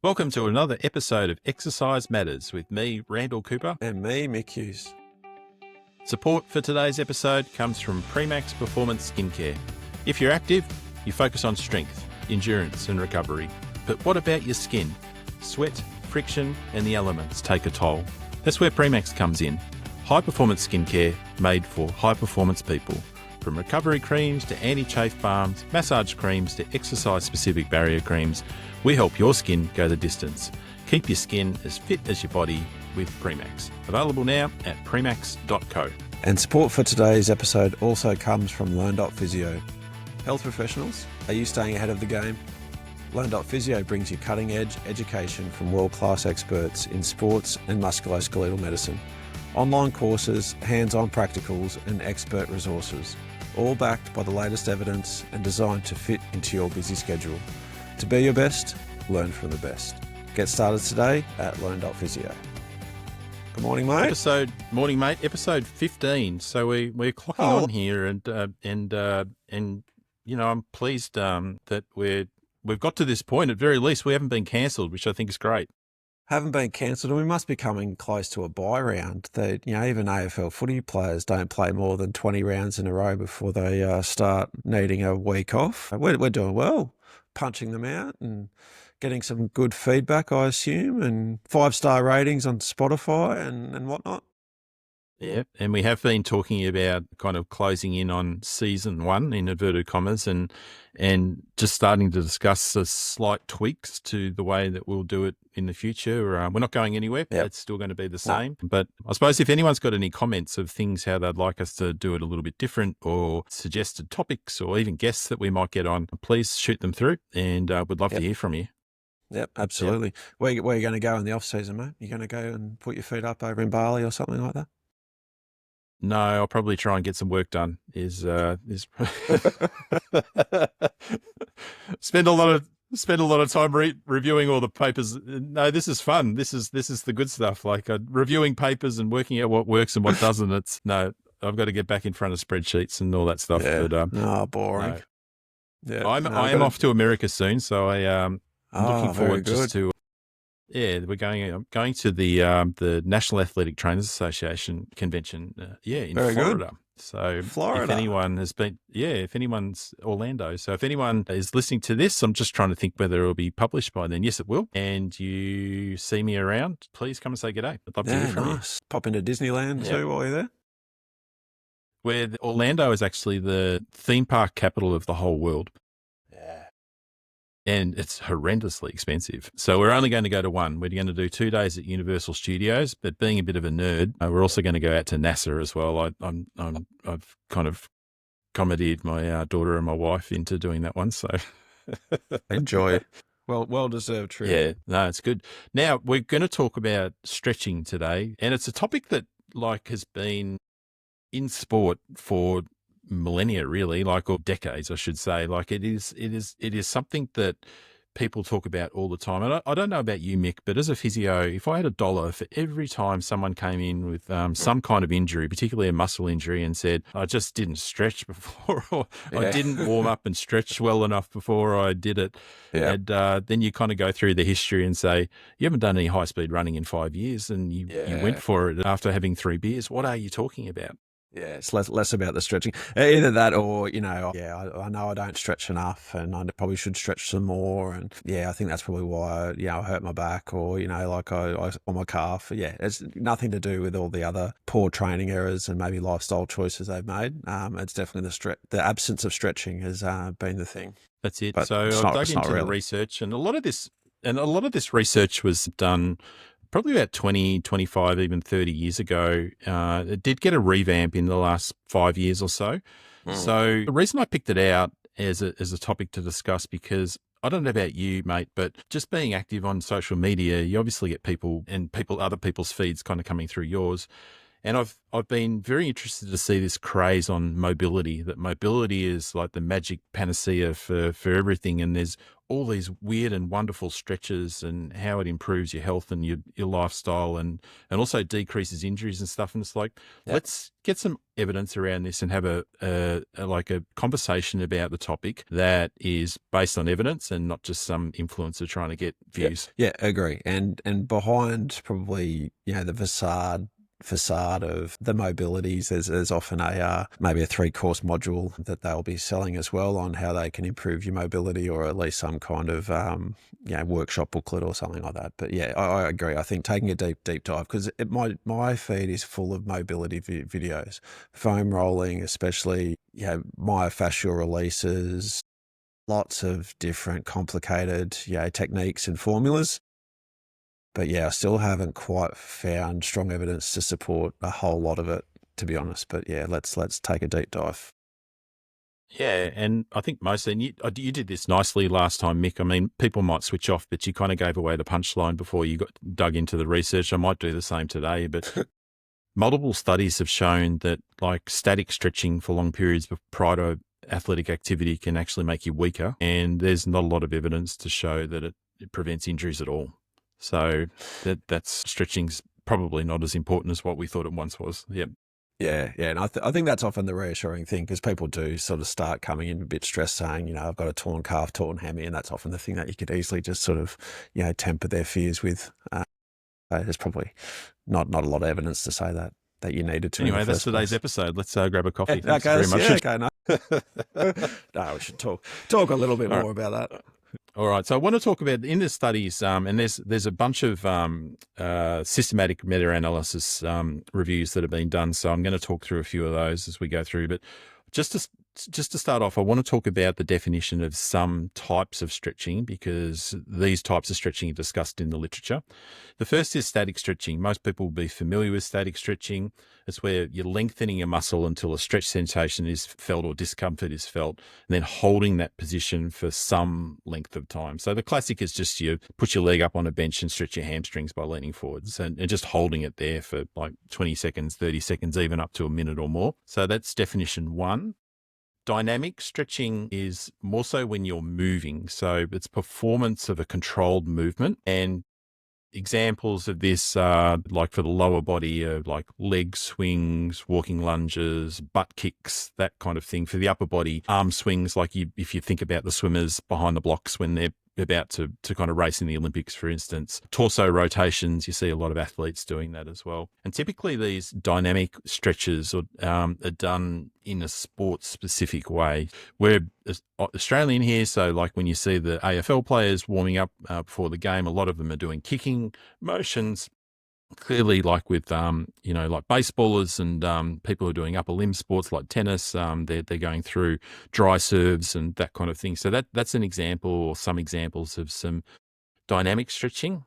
Welcome to another episode of Exercise Matters with me, Randall Cooper. And me, Mick Hughes. Support for today's episode comes from Premax Performance Skincare. If you're active, you focus on strength, endurance and recovery. But what about your skin? Sweat, friction and the elements take a toll. That's where Premax comes in. High-performance skincare made for high-performance people. From recovery creams to anti-chafe balms, massage creams to exercise-specific barrier creams, we help your skin go the distance. Keep your skin as fit as your body with Premax. Available now at premax.co. And support for today's episode also comes from Learn.Physio. Health professionals, are you staying ahead of the game? Learn.Physio brings you cutting-edge education from world-class experts in sports and musculoskeletal medicine. Online courses, hands-on practicals and expert resources, all backed by the latest evidence and designed to fit into your busy schedule. To be your best, learn from the best. Get started today at Learn.Physio. Good morning, mate. Morning, mate. Episode 15. So we're clocking on here, and you know, I'm pleased that we've got to this point. At very least, we haven't been cancelled, which I think is great. Haven't been cancelled, and we must be coming close to a bye round. They, even AFL footy players don't play more than 20 rounds in a row before they start needing a week off. We're doing well, punching them out and getting some good feedback, I assume, and 5-star ratings on Spotify and whatnot. Yeah, and we have been talking about kind of closing in on season 1 in inverted commas and just starting to discuss the slight tweaks to the way that we'll do it in the future. We're not going anywhere. Yep. It's still going to be the same. No. But I suppose if anyone's got any comments of things, how they'd like us to do it a little bit different or suggested topics or even guests that we might get on, please shoot them through and we'd love to hear from you. Yep, absolutely. Yep. Where are you going to go in the off-season, mate? You going to go and put your feet up over in Bali or something like that? No, I'll probably try and get some work done. Spend a lot of time reviewing all the papers. No, this is fun. This is the good stuff. Like reviewing papers and working out what works and what doesn't. I've got to get back in front of spreadsheets and all that stuff. Yeah. But, boring. No. Yeah, I am off to America soon, so I'm looking forward just to. Yeah, I'm going to the National Athletic Trainers Association convention. In Very Florida. Good. So Florida. If anyone's Orlando. So if anyone is listening to this, I'm just trying to think whether it'll be published by then. Yes, it will. And you see me around, please come and say g'day. I'd love to hear from you. Pop into Disneyland too while you're there. Where Orlando is actually the theme park capital of the whole world. And it's horrendously expensive. So we're only going to go to one. We're going to do 2 days at Universal Studios, but being a bit of a nerd, we're also going to go out to NASA as well. I've kind of commandeered my daughter and my wife into doing that one. So enjoy it. Well deserved trip. Yeah, no, it's good. Now we're going to talk about stretching today, and it's a topic that has been in sport for millennia, really, or decades, I should say. It is something that people talk about all the time. And I don't know about you, Mick, but as a physio, if I had $1 for every time someone came in with some kind of injury, particularly a muscle injury, and said, I just didn't stretch before, or I didn't warm up and stretch well enough before I did it. Yeah. And then you kind of go through the history and say, you haven't done any high-speed running in 5 years and you went for it after having 3 beers. What are you talking about? Yeah, it's less about the stretching. Either that or, I know I don't stretch enough and I probably should stretch some more. And I think that's probably why, I hurt my back or, I on my calf. Yeah, it's nothing to do with all the other poor training errors and maybe lifestyle choices they've made. It's definitely the absence of stretching has been the thing. That's it. But so I dug into the research, and a lot of this research was done probably about 20, 25, even 30 years ago. It did get a revamp in the last 5 years or so. So the reason I picked it out as a topic to discuss, because I don't know about you, mate, but just being active on social media, you obviously get other people's feeds kind of coming through yours. And I've been very interested to see this craze on mobility, that mobility is like the magic panacea for everything. And there's all these weird and wonderful stretches and how it improves your health and your lifestyle and also decreases injuries and stuff. And it's like, Yeah. let's get some evidence around this and have a conversation about the topic that is based on evidence and not just some influencer trying to get views. Yeah, agree. And behind probably, the facade of the mobilities, there's often maybe a 3-course module that they'll be selling as well on how they can improve your mobility, or at least some kind of workshop booklet or something like that. But yeah, I agree. I think taking a deep dive, because my feed is full of mobility videos, foam rolling, especially myofascial releases, lots of different complicated techniques and formulas. But yeah, I still haven't quite found strong evidence to support a whole lot of it, to be honest. But yeah, let's take a deep dive. Yeah, and I think you did this nicely last time, Mick. I mean, people might switch off, but you kind of gave away the punchline before you got dug into the research. I might do the same today, but multiple studies have shown that like static stretching for long periods prior to athletic activity can actually make you weaker, and there's not a lot of evidence to show that it prevents injuries at all. So that's stretching's probably not as important as what we thought it once was. Yep. Yeah, and I think that's often the reassuring thing, because people do sort of start coming in a bit stressed, saying, I've got a torn calf, torn hammy, and that's often the thing that you could easily just sort of, temper their fears with. There's probably not a lot of evidence to say that you needed to. Anyway, that's today's episode. Let's grab a coffee. Yeah, Thanks very much. No, we should talk a little bit more about that. All right. So I want to talk about in the studies, and there's a bunch of systematic meta-analysis reviews that have been done. So I'm going to talk through a few of those as we go through. But just to start off, I want to talk about the definition of some types of stretching, because these types of stretching are discussed in the literature. The first is static stretching. Most people will be familiar with static stretching. It's where you're lengthening a muscle until a stretch sensation is felt or discomfort is felt, and then holding that position for some length of time. So the classic is just you put your leg up on a bench and stretch your hamstrings by leaning forwards and just holding it there for like 20 seconds, 30 seconds, even up to a minute or more. So that's definition one. Dynamic stretching is more so when you're moving. So it's performance of a controlled movement. And examples of this are like for the lower body are like leg swings, walking lunges, butt kicks, that kind of thing. For the upper body, arm swings, like if you think about the swimmers behind the blocks when they're about to kind of race in the Olympics, for instance. Torso rotations, you see a lot of athletes doing that as well. And typically these dynamic stretches are done in a sport-specific way. We're Australian here, so like when you see the AFL players warming up before the game, a lot of them are doing kicking motions. Clearly, like with like baseballers and people who are doing upper limb sports like tennis, they're going through dry serves and that kind of thing. So that's an example, or some examples of some dynamic stretching.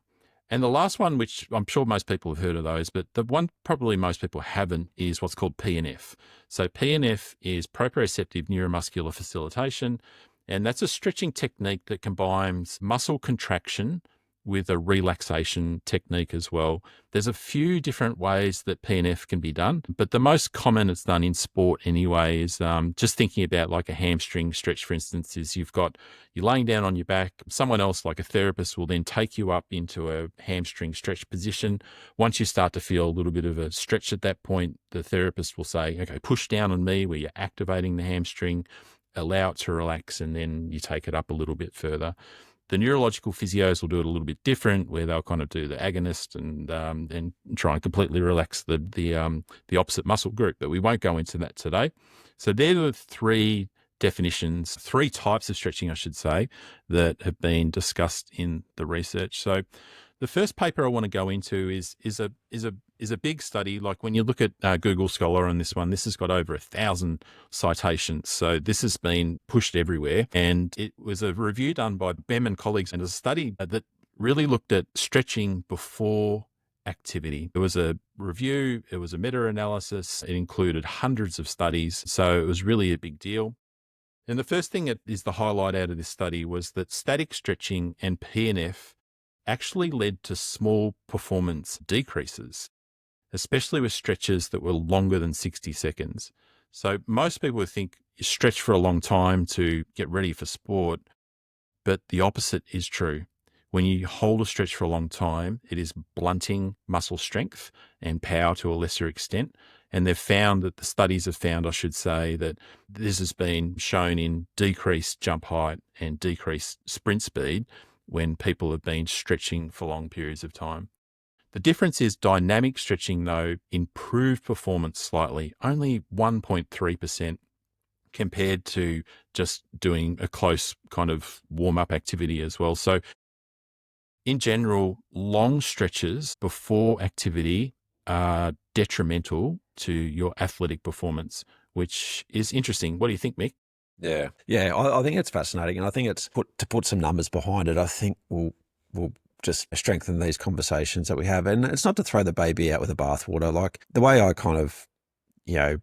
And the last one, which I'm sure most people have heard of those, but the one probably most people haven't, is what's called PNF. So PNF is proprioceptive neuromuscular facilitation, and that's a stretching technique that combines muscle contraction with a relaxation technique as well. There's a few different ways that PNF can be done, but the most common it's done in sport anyway is just thinking about like a hamstring stretch, for instance, is you're laying down on your back. Someone else, like a therapist, will then take you up into a hamstring stretch position. Once you start to feel a little bit of a stretch at that point, the therapist will say, okay, push down on me, where you're activating the hamstring, allow it to relax, and then you take it up a little bit further. The neurological physios will do it a little bit different, where they'll kind of do the agonist and try and completely relax the opposite muscle group. But we won't go into that today. So they're the three definitions, three types of stretching, I should say, that have been discussed in the research. So the first paper I want to go into is a big study. Like when you look at Google Scholar on this one, this has got over 1,000 citations. So this has been pushed everywhere. And it was a review done by Bem and colleagues, and a study that really looked at stretching before activity. It was a review, it was a meta-analysis, it included hundreds of studies. So it was really a big deal. And the first thing that is the highlight out of this study was that static stretching and PNF actually led to small performance decreases. especially with stretches that were longer than 60 seconds. So most people would think you stretch for a long time to get ready for sport, but the opposite is true. When you hold a stretch for a long time, it is blunting muscle strength and power to a lesser extent. And they've found that the studies have found, I should say, that this has been shown in decreased jump height and decreased sprint speed when people have been stretching for long periods of time. The difference is dynamic stretching, though, improved performance slightly, only 1.3% compared to just doing a close kind of warm-up activity as well. So in general, long stretches before activity are detrimental to your athletic performance, which is interesting. What do you think, Mick? I think it's fascinating, and I think it's to put some numbers behind it. I think we'll just strengthen these conversations that we have, and it's not to throw the baby out with the bathwater. Like the way I kind of, you know,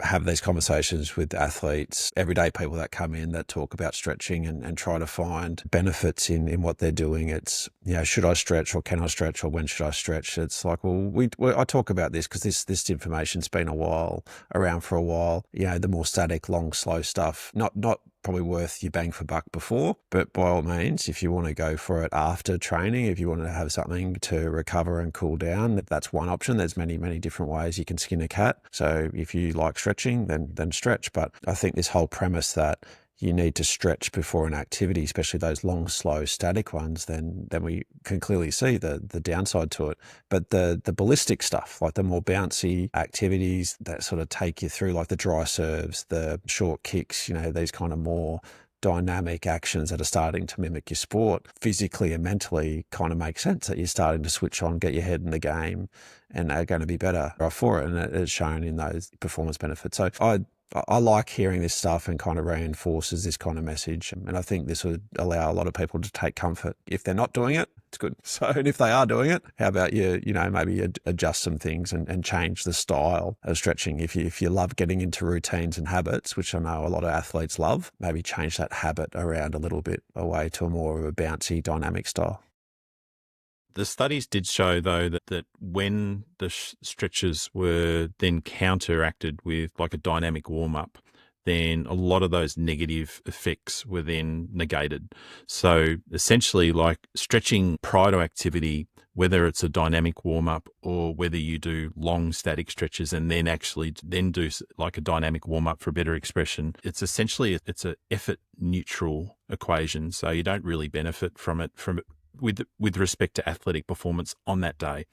have these conversations with athletes, everyday people that come in that talk about stretching and try to find benefits in what they're doing. It's, should I stretch or can I stretch or when should I stretch? It's like, well, I talk about this because this information's been around for a while. The more static, long, slow stuff, not probably worth your bang for buck before, but by all means, if you want to go for it after training, if you want to have something to recover and cool down, that's one option. There's many, many different ways you can skin a cat. So if you like stretching, then stretch. But I think this whole premise that you need to stretch before an activity, especially those long, slow, static ones, then we can clearly see the downside to it. But the ballistic stuff, like the more bouncy activities that sort of take you through, like the dry serves, the short kicks, these kind of more dynamic actions that are starting to mimic your sport physically and mentally, kind of make sense that you're starting to switch on, get your head in the game, and are going to be better for it. And it's shown in those performance benefits. So I like hearing this stuff and kind of reinforces this kind of message. And I think this would allow a lot of people to take comfort. If they're not doing it, it's good. So, and if they are doing it, how about maybe adjust some things and change the style of stretching. If you love getting into routines and habits, which I know a lot of athletes love, maybe change that habit around a little bit away to a more of a bouncy, dynamic style. The studies did show, though, that when the stretches were then counteracted with like a dynamic warm-up, then a lot of those negative effects were then negated. So essentially, like stretching prior to activity, whether it's a dynamic warm-up or whether you do long static stretches and then do like a dynamic warm-up for better expression, it's essentially it's an effort neutral equation. So you don't really benefit from it with respect to athletic performance on that day.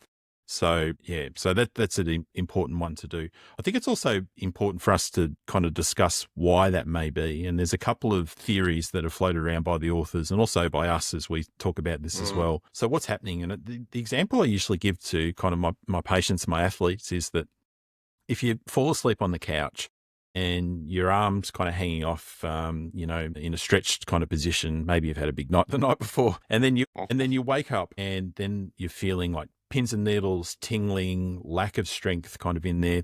So that's an important one to do. I think it's also important for us to kind of discuss why that may be. And there's a couple of theories that are floated around by the authors and also by us as we talk about this as well. So what's happening? And the example I usually give to kind of my patients, my athletes, is that if you fall asleep on the couch and your arms kind of hanging off, in a stretched kind of position, maybe you've had a big night the night before, and then you wake up and then you're feeling like pins and needles, tingling, lack of strength kind of in there.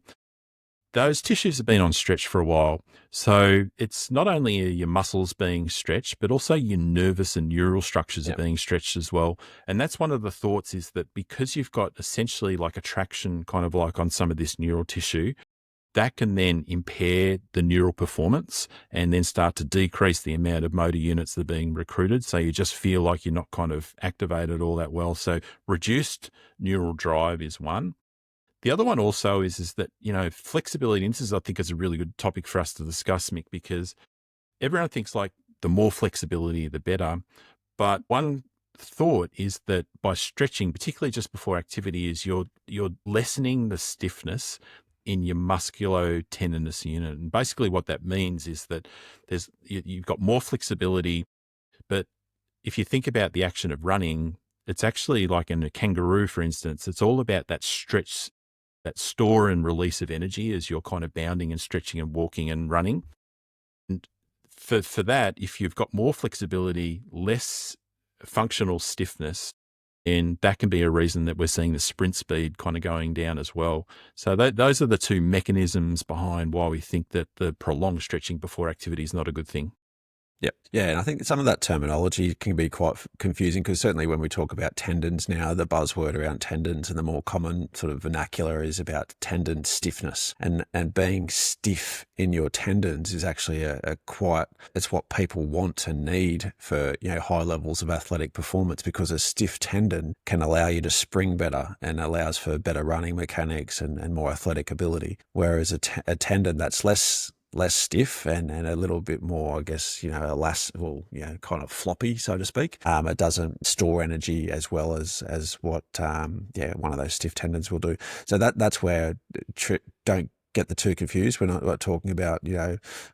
Those tissues have been on stretch for a while. So it's not only are your muscles being stretched, but also your nervous and neural structures are being stretched as well. And that's one of the thoughts, is that because you've got essentially like a traction kind of like on some of this neural tissue, that can then impair the neural performance and then start to decrease the amount of motor units that are being recruited. So you just feel like you're not kind of activated all that well. So reduced neural drive is one. The other one also is that, flexibility, and this is, I think, is a really good topic for us to discuss, Mick, because everyone thinks like the more flexibility, the better. But one thought is that by stretching, particularly just before activity, is you're lessening the stiffness in your musculotendinous unit. And basically what that means is that you've got more flexibility, but if you think about the action of running, it's actually like in a kangaroo, for instance, it's all about that stretch, that store and release of energy as you're kind of bounding and stretching and walking and running. And for that, if you've got more flexibility, less functional stiffness, and that can be a reason that we're seeing the sprint speed kind of going down as well. So those are the two mechanisms behind why we think that the prolonged stretching before activity is not a good thing. Yep. Yeah, and I think some of that terminology can be quite confusing because certainly when we talk about tendons now, the buzzword around tendons and the more common sort of vernacular is about tendon stiffness. And being stiff in your tendons is actually a quite, it's what people want and need for, high levels of athletic performance, because a stiff tendon can allow you to spring better and allows for better running mechanics and more athletic ability. Whereas a tendon that's less stiff and a little bit more, I guess, kind of floppy, so to speak. It doesn't store energy as well as what, one of those stiff tendons will do. So that's where don't get the two confused. We're not talking about,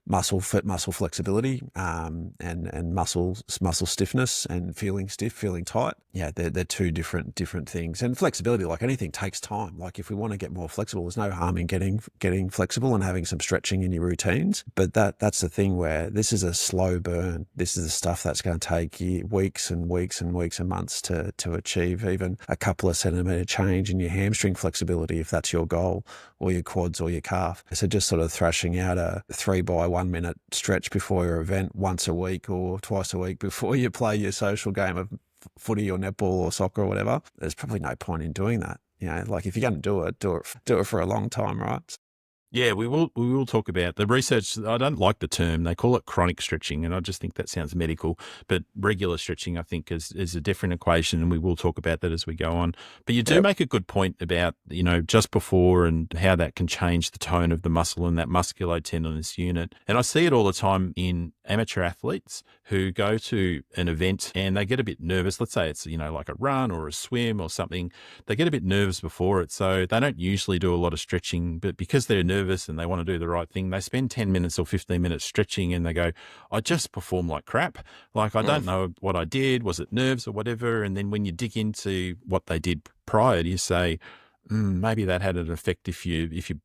muscle flexibility, and muscle stiffness and feeling stiff, feeling tight. Yeah, they're two different things. And flexibility, like anything, takes time. Like if we want to get more flexible, there's no harm in getting flexible and having some stretching in your routines. But that's the thing where this is a slow burn. This is the stuff that's going to take you weeks and weeks and weeks and months to achieve even a couple of centimetre change in your hamstring flexibility, if that's your goal, or your quads or your calf. So just sort of thrashing out a 3x1 minute stretch before your event once a week or twice a week before you play your social game of footy or netball or soccer or whatever, there's probably no point in doing that. Like if you're going to do it for a long time, right? Yeah, we will talk about the research. I don't like the term. They call it chronic stretching, and I just think that sounds medical. But regular stretching, I think, is a different equation, and we will talk about that as we go on. But you do Yep. make a good point about, just before and how that can change the tone of the muscle and that musculotendinous unit. And I see it all the time in amateur athletes who go to an event and they get a bit nervous. Let's say it's, like a run or a swim or something. They get a bit nervous before it. So they don't usually do a lot of stretching, but because they're nervous and they want to do the right thing, they spend 10 minutes or 15 minutes stretching and they go, I just performed like crap. Like, I don't know what I did. Was it nerves or whatever? And then when you dig into what they did prior, you say, maybe that had an effect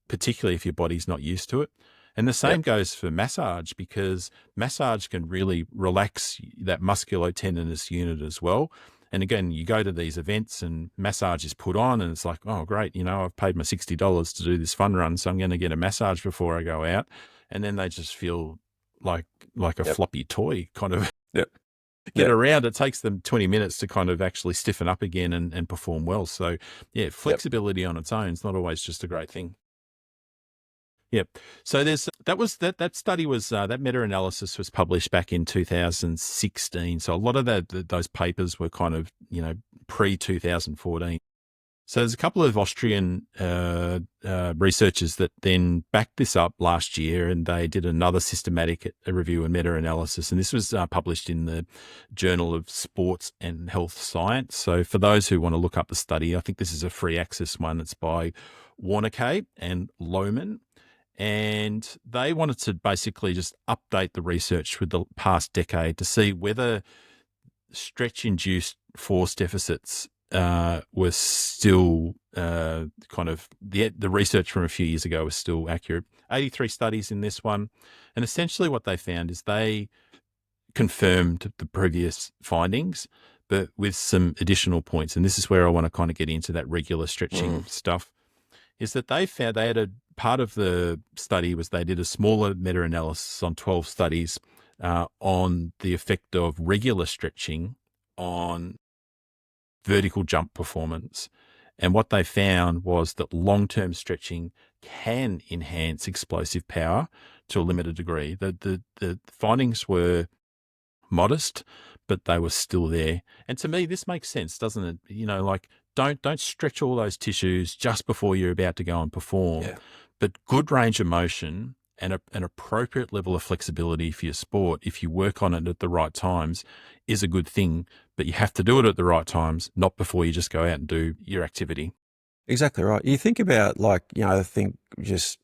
particularly if your body's not used to it. And the same Yep. goes for massage, because massage can really relax that musculotendinous unit as well. And again, you go to these events and massage is put on and it's like, oh, great, I've paid my $60 to do this fun run, so I'm going to get a massage before I go out. And then they just feel like a Yep. floppy toy kind of Yep. get Yep. around. It takes them 20 minutes to kind of actually stiffen up again and perform well. So yeah, Yep. flexibility on its own is not always just a great thing. Yep. So that study was that meta-analysis was published back in 2016. So a lot of those papers were kind of pre 2014. So there's a couple of Austrian researchers that then backed this up last year, and they did another systematic review and meta-analysis. And this was published in the Journal of Sports and Health Science. So for those who want to look up the study, I think this is a free access one. It's by Warneke and Lohman. And they wanted to basically just update the research with the past decade to see whether stretch-induced force deficits were still kind of the research from a few years ago was still accurate. 83 studies in this one. And essentially what they found is they confirmed the previous findings, but with some additional points. And this is where I want to kind of get into that regular stretching stuff, is that they found they had a part of the study was they did a smaller meta-analysis on 12 studies on the effect of regular stretching on vertical jump performance. And what they found was that long-term stretching can enhance explosive power to a limited degree. The findings were modest, but they were still there. And to me, this makes sense, doesn't it? Like don't stretch all those tissues just before you're about to go and perform. Yeah. But good range of motion and an appropriate level of flexibility for your sport, if you work on it at the right times, is a good thing. But you have to do it at the right times, not before you just go out and do your activity. Exactly right. You think about I think just,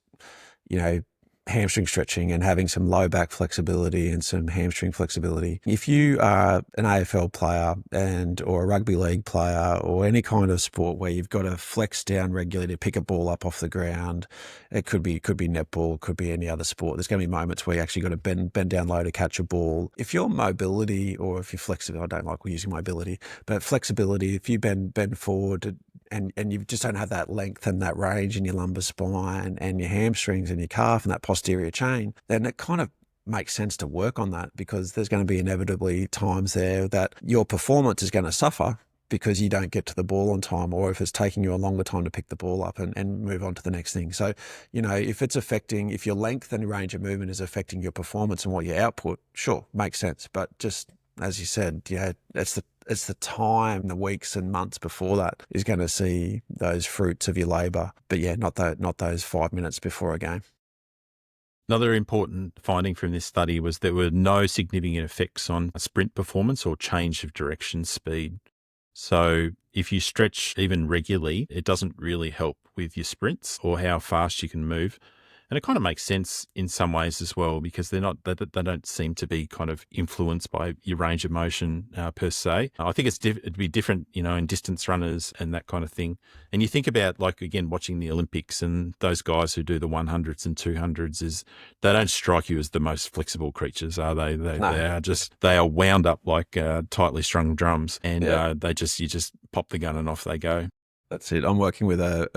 hamstring stretching and having some low back flexibility and some hamstring flexibility. If you are an AFL player or a rugby league player or any kind of sport where you've got to flex down regularly to pick a ball up off the ground, it could be netball, could be any other sport. There's going to be moments where you actually got to bend down low to catch a ball. If your mobility or if you're flexible, I don't like using mobility, but flexibility, if you bend forward and you just don't have that length and that range in your lumbar spine and your hamstrings and your calf and that posterior chain, then it kind of makes sense to work on that, because there's going to be inevitably times there that your performance is going to suffer because you don't get to the ball on time, or if it's taking you a longer time to pick the ball up and move on to the next thing. So, if your length and range of movement is affecting your performance and what you output, sure, makes sense. But just as you said, it's the time, the weeks and months before that is going to see those fruits of your labour. But yeah, not those 5 minutes before a game. Another important finding from this study was there were no significant effects on sprint performance or change of direction speed. So if you stretch even regularly, it doesn't really help with your sprints or how fast you can move. And it kind of makes sense in some ways as well, because they don't seem to be kind of influenced by your range of motion per se. I think it'd be different, in distance runners and that kind of thing. And you think about, like, again, watching the Olympics and those guys who do the 100s and 200s, they don't strike you as the most flexible creatures, are they? No. They are wound up like tightly strung drums, and Yeah. you just pop the gun and off they go. That's it. I'm working with a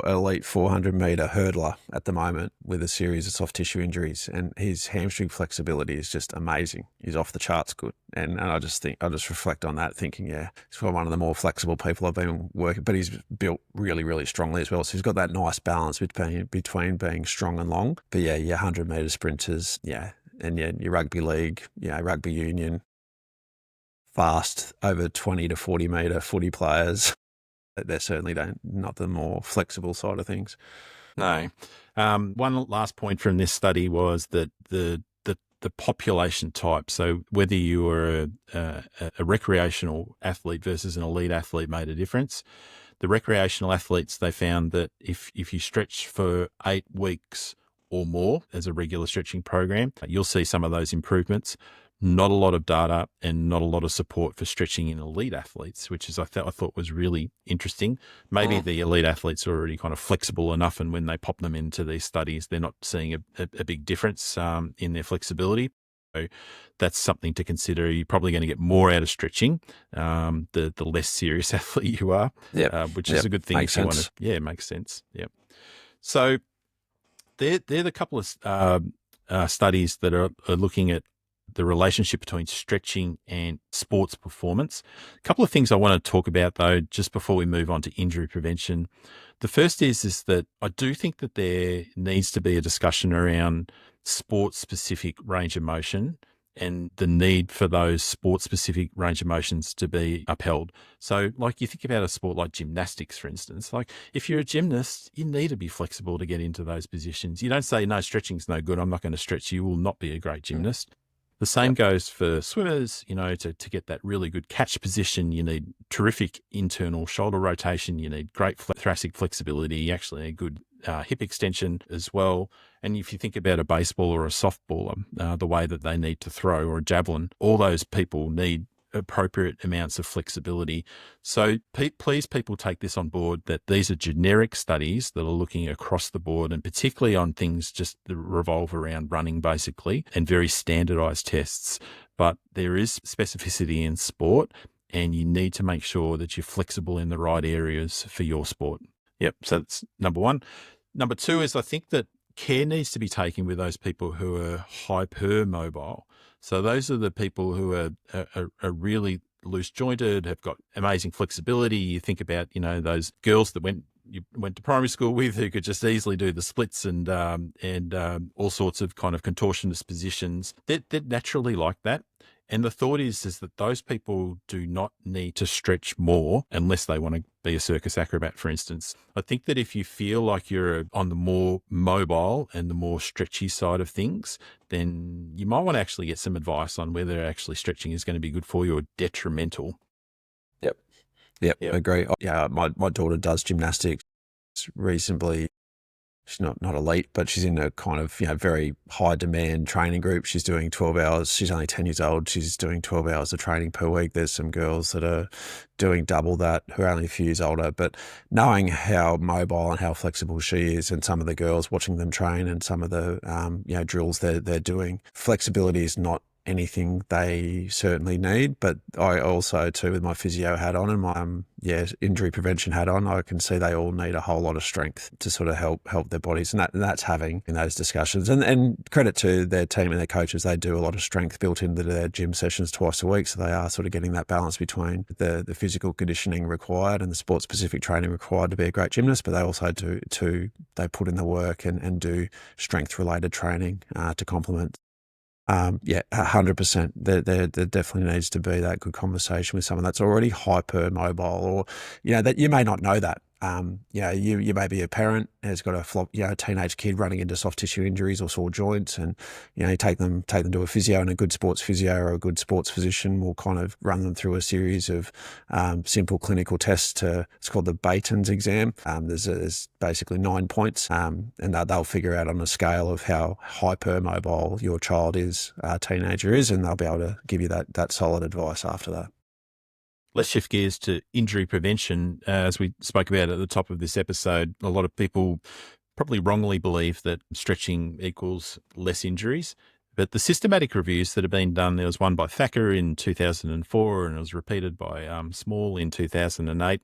elite 400 meter hurdler at the moment with a series of soft tissue injuries, and his hamstring flexibility is just amazing. He's off the charts good. And I just reflect on that thinking, yeah, he's probably one of the more flexible people I've been working, but he's built really, really strongly as well. So he's got that nice balance between being strong and long. But yeah, your 100 meter sprinters, yeah. And yeah, your rugby league, rugby union, fast over 20 to 40 meter footy players. They're certainly not the more flexible side of things. No. One last point from this study was that the population type, so whether you were a recreational athlete versus an elite athlete, made a difference. The recreational athletes, they found that if you stretch for 8 weeks or more as a regular stretching program, you'll see some of those improvements. Not a lot of data and not a lot of support for stretching in elite athletes, which is I thought was really interesting. Maybe the elite athletes are already kind of flexible enough, and when they pop them into these studies, they're not seeing a big difference in their flexibility. So that's something to consider. You're probably going to get more out of stretching the less serious athlete you are, which is a good thing. Makes sense. It makes sense. Yeah. So they're the couple of studies that are looking at the relationship between stretching and sports performance. A couple of things I want to talk about, though, just before we move on to injury prevention. The first is that I do think that there needs to be a discussion around sport-specific range of motion and the need for those sport-specific range of motions to be upheld. So, like, you think about a sport like gymnastics, for instance. Like, if you're a gymnast, you need to be flexible to get into those positions. You don't say, no, stretching's no good, I'm not going to stretch. You will not be a great gymnast. The same goes for swimmers. To get that really good catch position, you need terrific internal shoulder rotation. You need great thoracic flexibility. You actually need good hip extension as well. And if you think about a baseball or a softballer, the way that they need to throw, or a javelin, all those people need appropriate amounts of flexibility. So please, people, take this on board, that these are generic studies that are looking across the board, and particularly on things just that revolve around running, basically, and very standardized tests. But there is specificity in sport, and you need to make sure that you're flexible in the right areas for your sport. Yep. So that's number one. Number two is, I think that care needs to be taken with those people who are hypermobile. So those are the people who are really loose jointed, have got amazing flexibility. You think about, those girls that you went to primary school with, who could just easily do the splits and all sorts of kind of contortionist positions. They're naturally like that. And the thought is that those people do not need to stretch more unless they want to be a circus acrobat, for instance. I think that if you feel like you're on the more mobile and the more stretchy side of things, then you might want to actually get some advice on whether actually stretching is going to be good for you or detrimental. Yep. Agree. Yeah, my daughter does gymnastics reasonably. She's not elite, but she's in a kind of, very high demand training group. She's doing 12 hours. She's only 10 years old. She's doing 12 hours of training per week. There's some girls that are doing double that who are only a few years older. But knowing how mobile and how flexible she is, and some of the girls, watching them train, and some of the drills they're doing, flexibility is not anything they certainly need. But I also, too, with my physio hat on and my injury prevention hat on, I can see they all need a whole lot of strength to sort of help their bodies, and that's having in those discussions. And credit to their team and their coaches, they do a lot of strength built into their gym sessions twice a week, so they are sort of getting that balance between the physical conditioning required and the sport specific training required to be a great gymnast. But they also they put in the work and do strength related training to complement. 100%. There definitely needs to be that good conversation with someone that's already hyper mobile, or that you may not know that. You may be a parent who's got a teenage kid running into soft tissue injuries or sore joints, and you take them to a physio, and a good sports physio or a good sports physician will kind of run them through a series of simple clinical tests. It's called the Baton's exam. There's basically 9 points, and they'll figure out on a scale of how hypermobile your child is, teenager is, and they'll be able to give you that solid advice after that. Let's shift gears to injury prevention. As we spoke about at the top of this episode, a lot of people probably wrongly believe that stretching equals less injuries. But the systematic reviews that have been done, there was one by Thacker in 2004 and it was repeated by Small in 2008,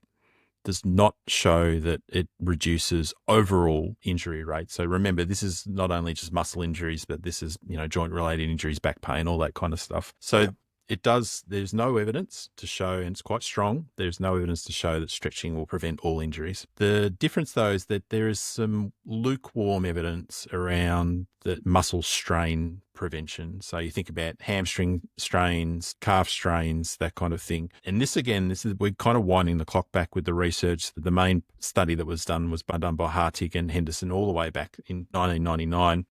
does not show that it reduces overall injury rates. So remember, this is not only just muscle injuries, but this is, joint-related injuries, back pain, all that kind of stuff. So there's no evidence to show, and it's quite strong, there's no evidence to show that stretching will prevent all injuries. The difference, though, is that there is some lukewarm evidence around the muscle strain prevention. So you think about hamstring strains, calf strains, that kind of thing. And we're kind of winding the clock back with the research. The main study that was done by Hartig and Henderson all the way back in 1999.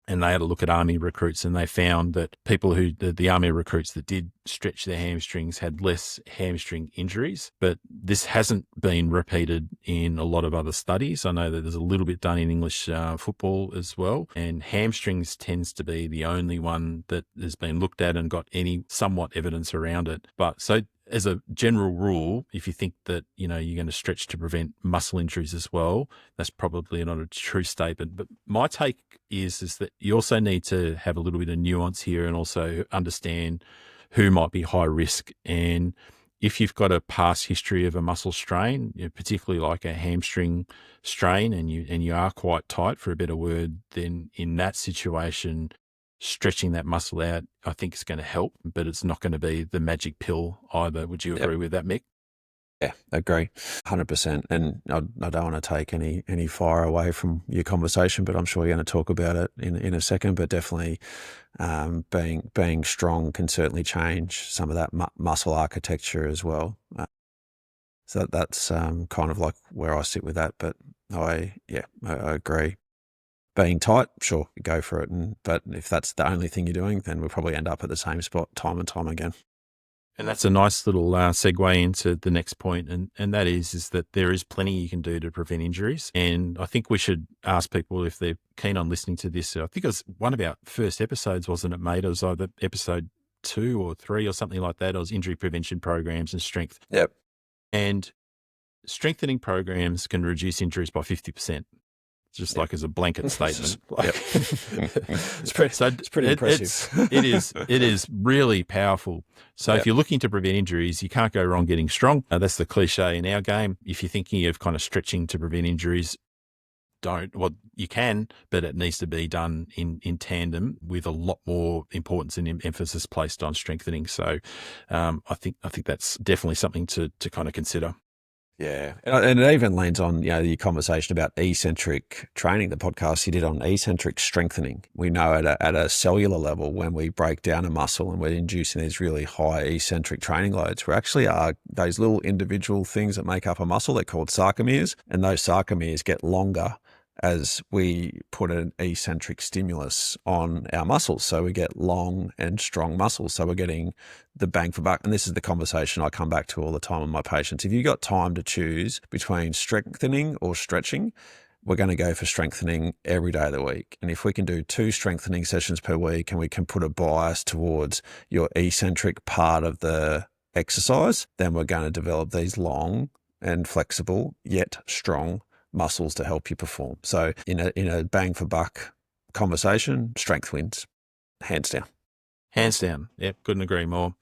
And they had a look at Army recruits, and they found that people the Army recruits that did stretch their hamstrings had less hamstring injuries. But this hasn't been repeated in a lot of other studies. I know that there's a little bit done in English football as well. And hamstrings tends to be the only one that has been looked at and got any somewhat evidence around it. But so as a general rule, if you think that, you're going to stretch to prevent muscle injuries as well, that's probably not a true statement. But my take is that you also need to have a little bit of nuance here and also understand who might be high risk. And if you've got a past history of a muscle strain, particularly like a hamstring strain, and you are quite tight, for a better word, then in that situation, stretching that muscle out, I think is going to help, but it's not going to be the magic pill either. Would you agree with that, Mick? Yeah, agree, 100%. And I don't want to take any fire away from your conversation, but I'm sure you're going to talk about it in a second. But definitely, being strong can certainly change some of that muscle architecture as well. So that's kind of like where I sit with that. But I agree. Being tight, sure, go for it. But if that's the only thing you're doing, then we'll probably end up at the same spot time and time again. And that's a nice little segue into the next point, and that is that there is plenty you can do to prevent injuries. And I think we should ask people if they're keen on listening to this. I think it was one of our first episodes, wasn't it, mate? It was either episode 2 or 3 or something like that. It was injury prevention programs and strength. Yep. And strengthening programs can reduce injuries by 50%. Just like as a blanket statement. It's pretty impressive. It is really powerful. So if you're looking to prevent injuries, you can't go wrong getting strong. That's the cliche in our game. If you're thinking of kind of stretching to prevent injuries, you can, but it needs to be done in tandem with a lot more importance and emphasis placed on strengthening. So I think that's definitely something to kind of consider. Yeah, and it even leans on your conversation about eccentric training, the podcast you did on eccentric strengthening. We know at a cellular level, when we break down a muscle and we're inducing these really high eccentric training loads, we actually are those little individual things that make up a muscle. They're called sarcomeres, and those sarcomeres get longer as we put an eccentric stimulus on our muscles. So we get long and strong muscles. So we're getting the bang for buck. And this is the conversation I come back to all the time with my patients. If you've got time to choose between strengthening or stretching, we're going to go for strengthening every day of the week. And if we can do 2 strengthening sessions per week and we can put a bias towards your eccentric part of the exercise, then we're going to develop these long and flexible yet strong muscles to help you perform. So in a bang for buck conversation, strength wins, hands down. Hands down. Yep, couldn't agree more.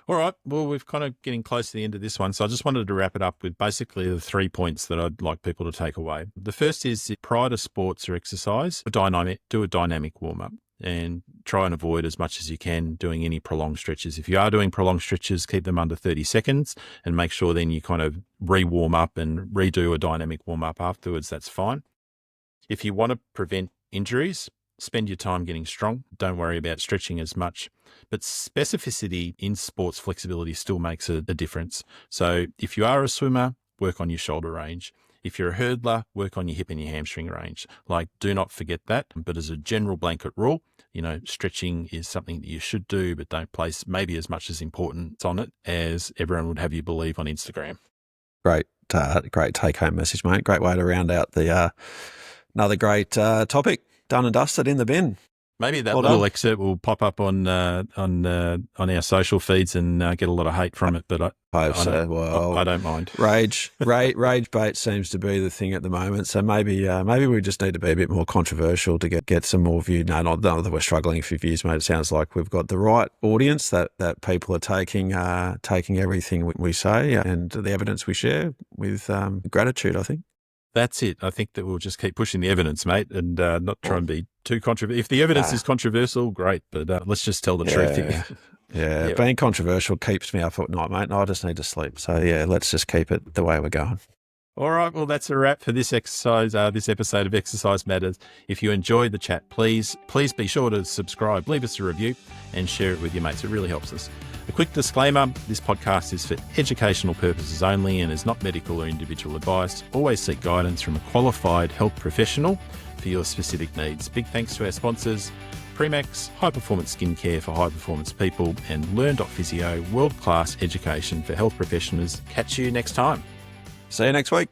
All right. Well, we're kind of getting close to the end of this one. So I just wanted to wrap it up with basically the 3 points that I'd like people to take away. The first is prior to sports or exercise, do a dynamic warm-up and try and avoid as much as you can doing any prolonged stretches. If you are doing prolonged stretches, keep them under 30 seconds and make sure then you kind of re-warm up and redo a dynamic warm-up afterwards. That's fine. If you want to prevent injuries, spend your time getting strong. Don't worry about stretching as much. But specificity in sports flexibility still makes a difference. So if you are a swimmer, work on your shoulder range. If you're a hurdler, work on your hip and your hamstring range. Like, do not forget that. But as a general blanket rule, stretching is something that you should do, but don't place maybe as much as importance on it as everyone would have you believe on Instagram. Great take-home message, mate. Great way to round out the another great topic. Done and dusted, in the bin. Maybe that little excerpt will pop up on our social feeds and get a lot of hate from it, but I don't mind. Rage bait seems to be the thing at the moment. So maybe we just need to be a bit more controversial to get some more views. No, not that we're struggling for views, mate. It sounds like we've got the right audience that people are taking everything we say and the evidence we share with gratitude, I think. That's it. I think that we'll just keep pushing the evidence, mate, and not try and be too controversial. If the evidence is controversial, great, but let's just tell the truth here. Yeah, being controversial keeps me up at night, mate, and I just need to sleep. So, let's just keep it the way we're going. All right, well, that's a wrap for this exercise, this episode of Exercise Matters. If you enjoyed the chat, please be sure to subscribe, leave us a review, and share it with your mates. It really helps us. A quick disclaimer, this podcast is for educational purposes only and is not medical or individual advice. Always seek guidance from a qualified health professional for your specific needs. Big thanks to our sponsors, Premax, high-performance skincare for high-performance people, and Learn.physio, world-class education for health professionals. Catch you next time. See you next week.